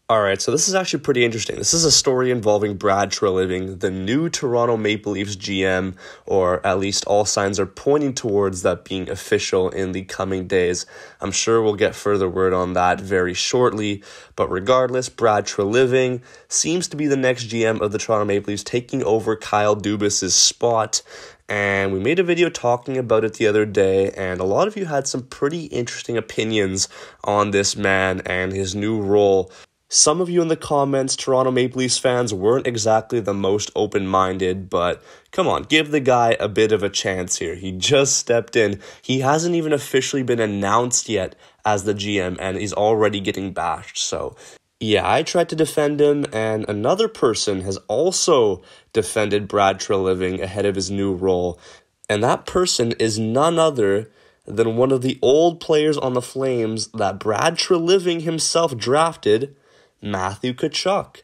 All right, so this is actually pretty interesting. This is a story involving Brad Treliving, the new Toronto Maple Leafs GM, or at least all signs are pointing towards that being official in the coming days. I'm sure we'll get further word on that very shortly, but regardless, Brad Treliving seems to be the next GM of the Toronto Maple Leafs, taking over Kyle Dubas's spot. And we made a video talking about it the other day, and a lot of you had some pretty interesting opinions on this man and his new role. Some of you in the comments, Toronto Maple Leafs fans, weren't exactly the most open-minded, but come on, give the guy a bit of a chance here. He just stepped in. He hasn't even officially been announced yet as the GM, and he's already getting bashed. So, yeah, I tried to defend him, and another person has also defended Brad Treliving ahead of his new role, and that person is none other than one of the old players on the Flames that Brad Treliving himself drafted, Matthew Tkachuk.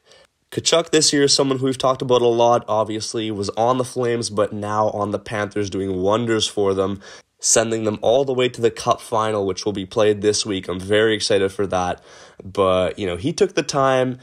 Tkachuk this year is someone who we've talked about a lot, obviously, was on the Flames, but now on the Panthers, doing wonders for them, sending them all the way to the Cup final, which will be played this week. I'm very excited for that. But, he took the time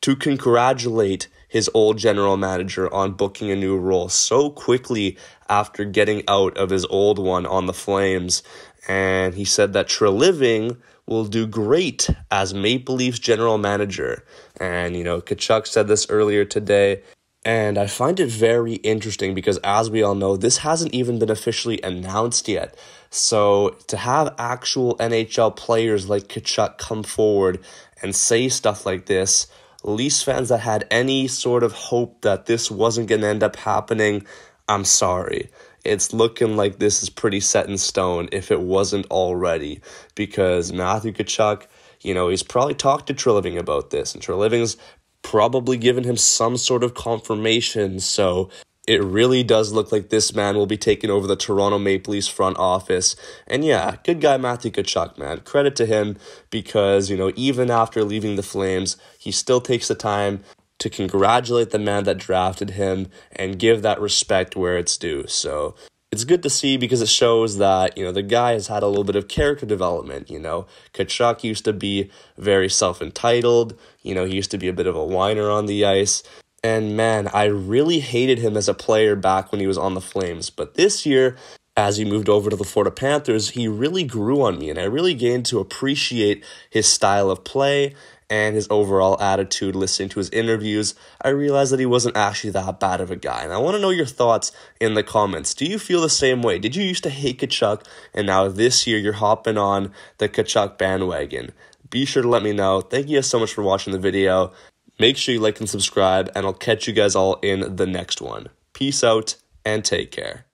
to congratulate his old general manager on booking a new role so quickly after getting out of his old one on the Flames. And he said that Treliving will do great as Maple Leafs general manager. And, Tkachuk said this earlier today. And I find it very interesting because, as we all know, this hasn't even been officially announced yet. So to have actual NHL players like Tkachuk come forward and say stuff like this, Leafs fans that had any sort of hope that this wasn't going to end up happening, I'm sorry. It's looking like this is pretty set in stone if it wasn't already, because Matthew Tkachuk, he's probably talked to Treliving about this, and Treliving's probably given him some sort of confirmation, so it really does look like this man will be taking over the Toronto Maple Leafs front office. And yeah, good guy Matthew Tkachuk, man. Credit to him because, even after leaving the Flames, he still takes the time to congratulate the man that drafted him and give that respect where it's due. So it's good to see because it shows that, the guy has had a little bit of character development, Tkachuk used to be very self-entitled, he used to be a bit of a whiner on the ice. And man, I really hated him as a player back when he was on the Flames. But this year, as he moved over to the Florida Panthers, he really grew on me, and I really gained to appreciate his style of play and his overall attitude. Listening to his interviews, I realized that he wasn't actually that bad of a guy. And I want to know your thoughts in the comments. Do you feel the same way? Did you used to hate Tkachuk, and now this year you're hopping on the Tkachuk bandwagon? Be sure to let me know. Thank you guys so much for watching the video. Make sure you like and subscribe, and I'll catch you guys all in the next one. Peace out, and take care.